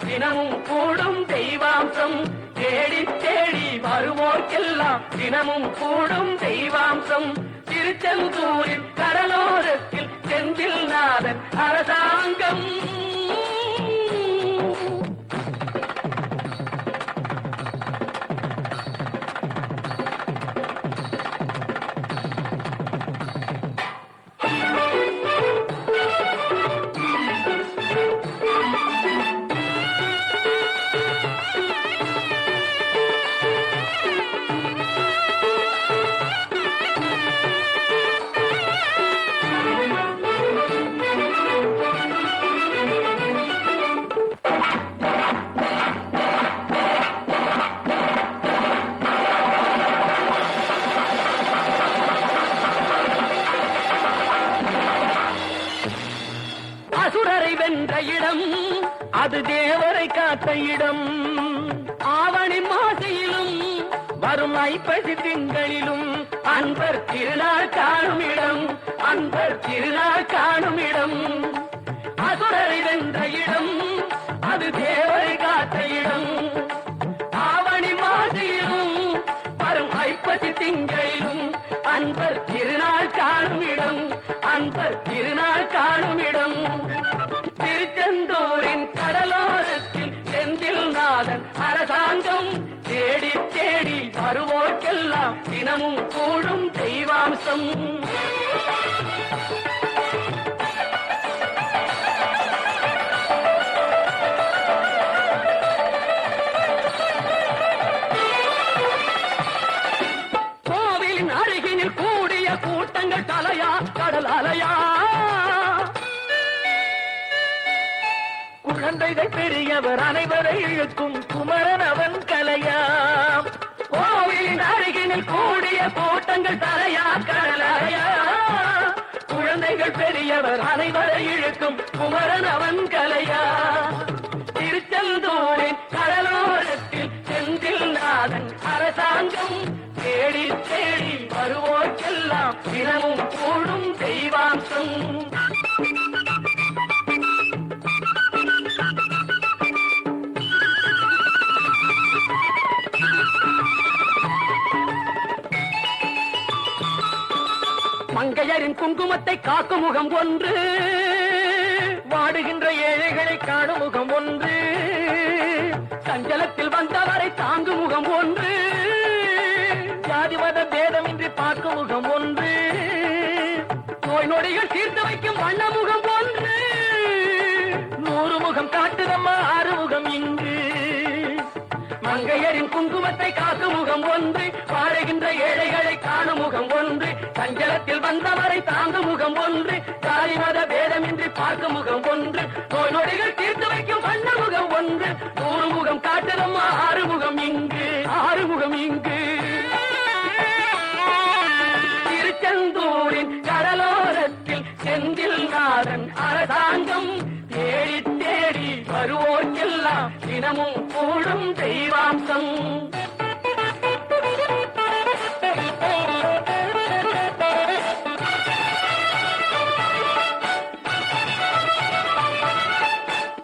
தினமும் கூடும் தெய்வாம்சம். தேடி தேடி வருவோர்க்கெல்லாம் தினமும் கூடும் தெய்வாம்சம். திருச்செந்தூரின் கடலோரத்தில் செந்தில் நாதன் அரசாங்கம். அசுரரை வென்ற இடம் அது தேவரை காத்த இடம். ஆவணி மாசையிலும் வரும் ஐப்பசி திங்களிலும் அன்பர் திருநாள் காணும் இடம். அன்பர் திருநாள் காணும் இடம். அசுரரை வென்ற இடம் அது தேவரை காத்த இடம். ஆவணி மாசையிலும் வரும் ஐப்பசி திங்களிலும் அன்பர் திருநாள் காணும் இடம். அன்பர் திருநாள் காணும் இடம். திருச்செந்தூரின் கடலோரத்தில் செந்தில் நாதன் அரசாங்கம். தேடி தேடி வருவோர்க்கெல்லாம் தினமும் கூடும் தெய்வாம்சம். கோவிலின் அருகினில் கூடிய கூட்டங்கள் தலையா கடல் அலையா. குழந்தைகள் பெரியவர் அனைவரை இழுக்கும் குமரன் அவன் கலையாம். கோவிலின் அருகினில் கூடிய கூட்டங்கள் தலையா கடலையா. குழந்தைகள் பெரியவர் அனைவரை இழுக்கும் குமரன் அவன் கலையா. திருச்செந்தூரின் கடலோரத்தில் செந்தில் நாதன் அரசாங்கம். தேடி தேடி வருவோர்க்கெல்லாம் தினமும் கூடும் தெய்வாம்சம். மங்கையரின் குங்குமத்தை காக்கும் முகம் ஒன்று. வாடுகின்ற ஏழைகளை காணும் முகம் ஒன்று. சஞ்சலத்தில் வந்தவரை தாங்கும் முகம் ஒன்று. ஜாதி மத பேதமின்றி பார்க்கும் முகம் ஒன்று. நோய் நொடிகள் தீர்த்து வைக்கும் வண்ண முகம் ஒன்று. 100 முகம் காட்டுதம்மா 6 முகம் இங்கு. மங்கையரின் குங்குமத்தை காக்கும் முகம் ஒன்று. வாடுகின்ற ஏழைகளை காணும் முகம் ஒன்று. சஞ்சலத்தில் வந்தவரை தாங்கும் முகம் ஒன்று. ஜாதி மத பேதமின்றி பார்க்கும் முகம் ஒன்று. நோய் நொடிகள் தீர்த்து வைக்கும் வண்ண முகம் ஒன்று. 100 முகம் காட்டுதம்மா 6 முகம் இங்கு. 6 முகம் இங்கு. திருச்செந்தூரின் கடலோரத்தில் செந்தில் நாதன் அரசாங்கம். தேடி தேடி வருவோர்க்கெல்லாம் தினமும் கூடும் தெய்வாம்சம்.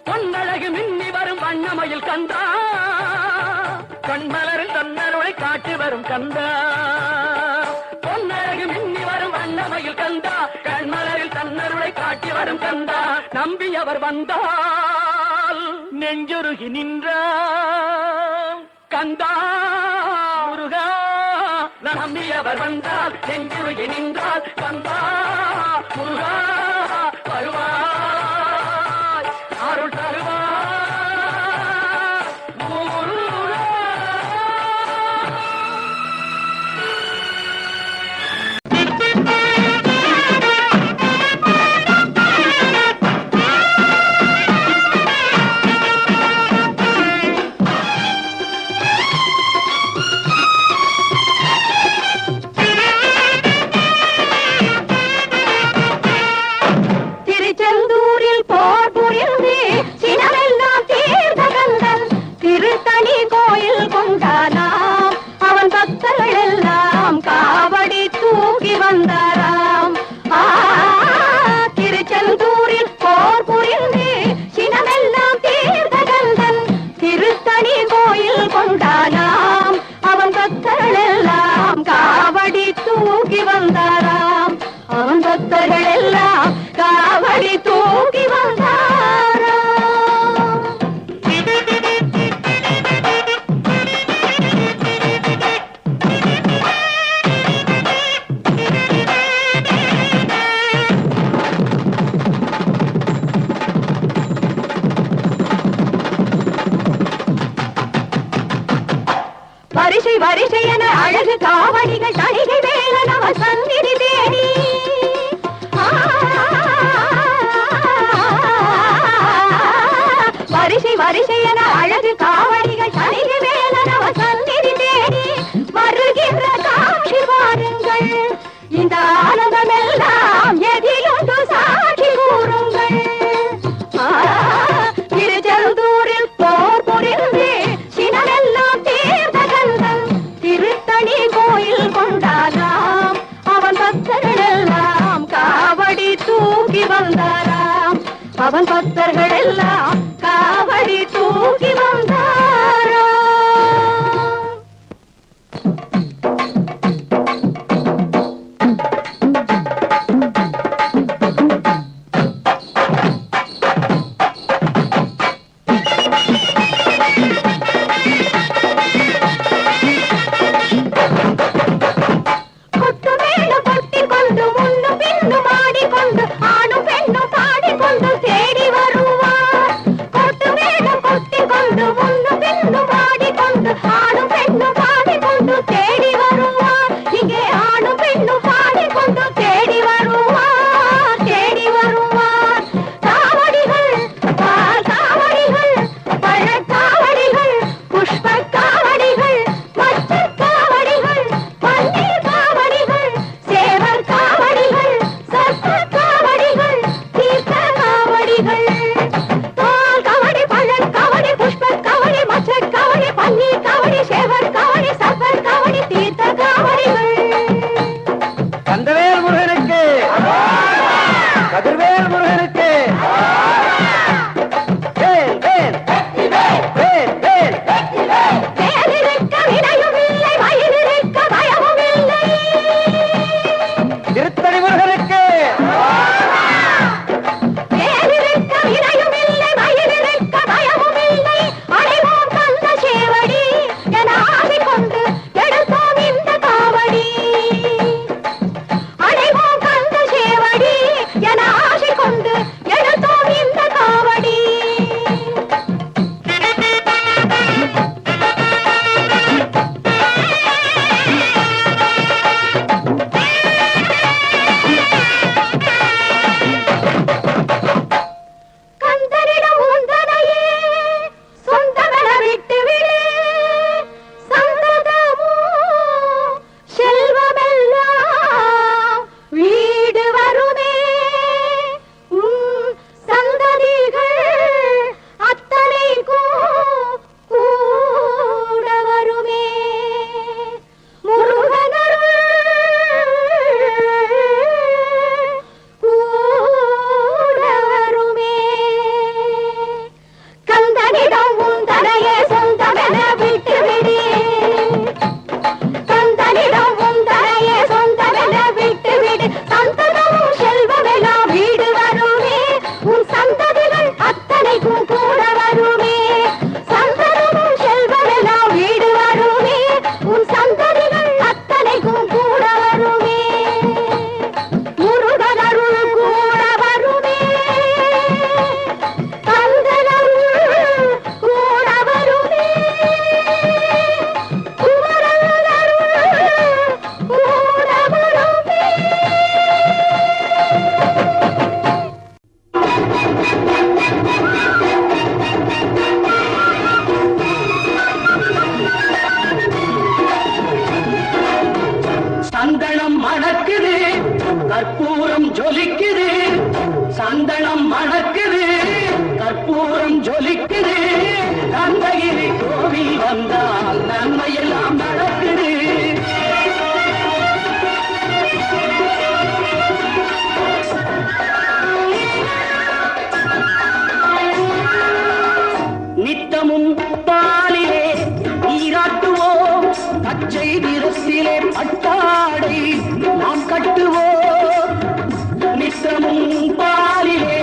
பொன்னழகு மின்னி வரும் வண்ணமயில் கந்தா. கண்மலரில் தன்னருளை காட்டி வரும் கந்தா. பொன்னழகு மின்னி வரும் வண்ணமயில் கந்தா. கண்மலரில் தன்னருளை காட்டி வரும் கந்தா. நம்பியவர் வந்தால் நெஞ்சுருகி நின்றான் கந்தா முருகா. நம்பியவர் வந்தால் நெஞ்சுருகி நின்றால் கந்தா முருகா. வருவாய் அருள் தருவாய் முருகா. வரிசை என அழகு காவடிகள் தணிகை வேலன் அவன் சந்நிதி தேடி வரிசை என அழகு காவடிகள் தணிகை வேலன் அவன் சந்நிதி தேடி வருகின்ற காட்சி பாருங்கள் இந்த ஆனந்தம் எல்லாம் எதிலுண்டு சாட்சி கூறுங்கள் திருச்செந்தூரில் போர் புரிந்து சினமெல்லாம் தீர்த்த கந்தன் திருத்தணி கோயில் கொண்டாராம் அவன் பக்தர்கள் எல்லாம் காவடி தூக்கி வந்தாராம் அவன் பக்தர்கள் எல்லாம் காவடி தூக்கி வந்தாராம் கற்பூரம் ஜொலிக்குது, சந்தனம் மணக்குது, கற்பூரம் ஜொலிக்குது. கந்தகிரி கோவில் வந்தால் நன்மையெல்லாம் நடக்குது. நித்தமும் பாலிலே நீராட்டுவோம், பச்சை நிறத்திலே பட்டாடை நாம் கட்டுவோம். நித்தமும் பாலிலே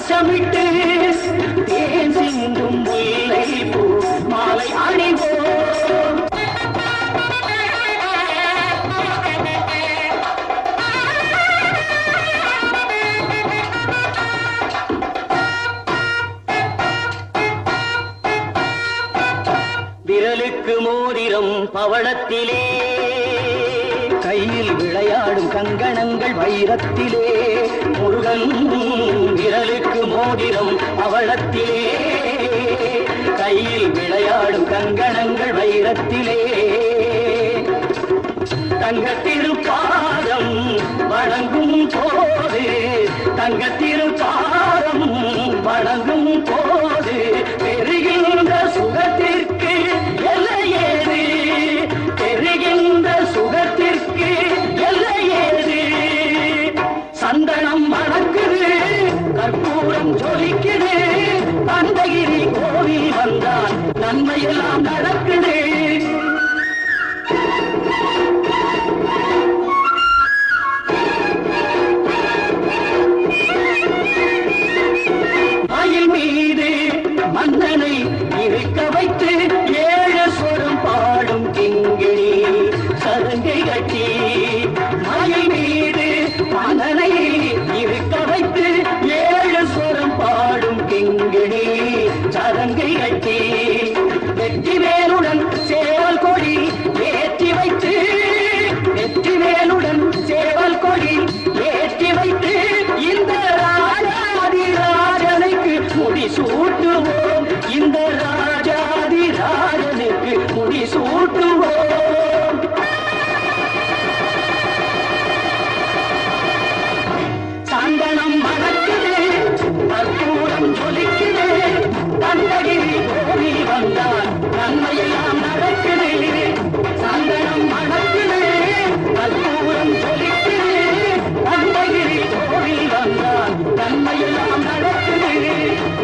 கோஷமிட்டு தேன் சிந்தும் முல்லை பூ மாலை அணிவோம். விரலுக்கு மோதிரம் பவளத்திலே, கையில் விளையாடும் கங்கணங்கள் வைரத்திலே. முருகன் விரலுக்கு மோதிரம் பவளத்திலே, கையில் விளையாடும் கங்கணங்கள் வைரத்திலே. தங்கத்திருப்பாதம் வணங்கும் போது, தங்கத்திருப்பாதம் வணங்கும் போது பெறுகின்ற சுகத்திற்கு எல்லையேது, பெறுகின்ற சுகத்திற்கு எல்லையேது. சந்தனம் மணக்குது, கற்பூரம் ஜொலிக்குது, அந்தகிரி கோவில் வந்தால் நன்மையெல்லாம் நடக்குது. மயில் மீது மன்னனை இருக்க வைத்து ஏழு சொரம் பாடும் கிங்கிணி சதங்கை கட்டி. மயில் மீது மன்னனை இருக்க வைத்து ஏழு சொரம் பாடும் கிங்கிணி சதங்கை கட்டி. வெற்றிவேலுடன் சேவல் கொடி ஏற்றி வைத்து, வெற்றிவேலுடன் சேவல் கொடி ஏற்றி வைத்து இந்த ராஜாதிராஜனுக்கு முடி சூட்டுவோம், இந்த ராஜாதிராஜனுக்கு முடி சூட்டுவோம். சந்தனம் மணக்குது, கற்பூரம் ஜொலிக்குது, தந்தகிரி கோவில் வந்தால் நன்மையெல்லாம் நடக்குது. சந்தனம் மணக்குது, கற்பூரம் ஜொலிக்குது, தந்தகிரி கோவில் வந்தால் நன்மையெல்லாம் நடக்குது,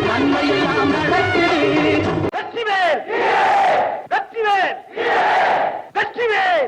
நன்மையெல்லாம் நடக்குது. வெற்றிவேல், வெற்றிவேல், வெற்றிவேல்.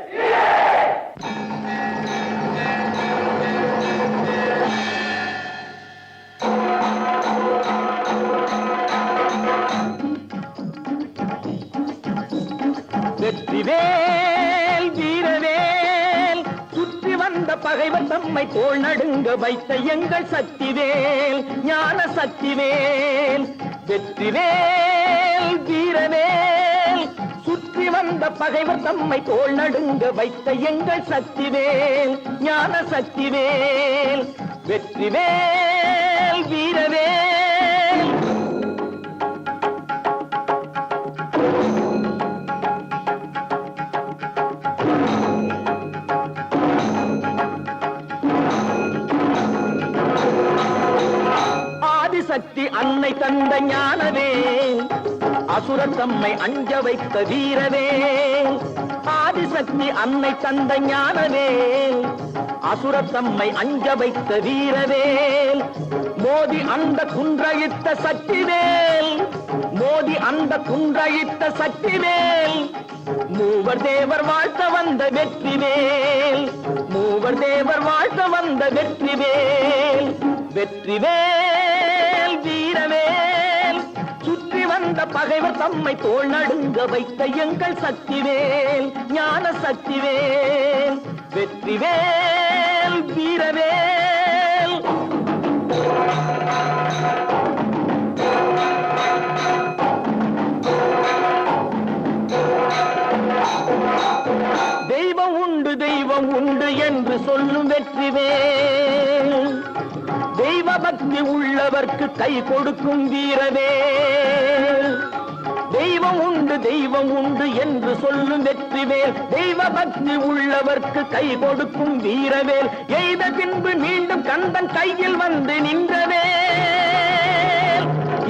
வெற்றிவேல் வீரவேல், சுற்றி வந்த பகைவர் தம்மை தோள் நடுங்க வைத்த எங்கள் சக்திவேல், ஞான சக்திவேல். வெற்றிவேல் வீரவேல், சுற்றி வந்த பகைவர் தம்மை தோள் நடுங்க வைத்த எங்கள் சக்திவேல், ஞான சக்திவேல். வெற்றிவேல் வீரவேல். ஆதிசக்தி அன்னை தந்த ஞானவேல், அசுரர் தம்மை அஞ்ச வைத்த வீரவேல். ஆதிசக்தி அன்னை தந்த ஞானவேல், அசுரர் தம்மை அஞ்ச வைத்த வீரவேல். மோதி அந்த குன்றையிட்ட சக்திவேல், மோதி அந்த குன்றையிட்ட சக்திவேல். மூவர் தேவர் வாழ்த்த வந்த வெற்றிவேல், மூவர் தேவர் வாழ்த்த வந்த வெற்றிவேல். வெற்றிவேல் வீரவேல், சுற்றி வந்த பகைவர் தம்மை தோள் நடுங்க வைத்த எங்கள் சக்திவேல், ஞான சக்திவேல். வெற்றிவேல் வீரவேல். தெய்வம் உண்டு, தெய்வம் உண்டு என்று சொல்லும் வெற்றிவேல். தெய்வ பக்தி உள்ளவர்க்கு கை கொடுக்கும் வீரவேல். தெய்வம் உண்டு, தெய்வம் உண்டு என்று சொல்லும் வெற்றிவேல். தெய்வ பக்தி உள்ளவர்க்கு கை கொடுக்கும் வீரவேல். எய்த பின்பு மீண்டும் கந்தன் கையில் வந்து நின்றவேல்,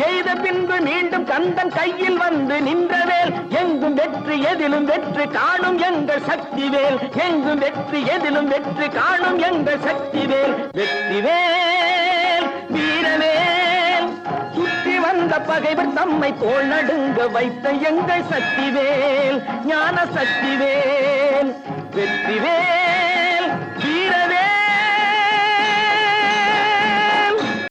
எய்த பின்பு மீண்டும் கந்தன் கையில் வந்து நின்றவேல். எங்கும் வெற்றி எதிலும் வெற்றி காணும் எங்கள் சக்திவேல், எங்கும் வெற்றி எதிலும் வெற்றி காணும் எங்கள் சக்திவேல். வெற்றிவேல் வீரவேல், சுற்றி வந்த பகைவர் தம்மை தோள் நடுங்க வைத்த எங்கள் சக்திவேல், ஞான சக்திவேல். வெற்றிவேல்.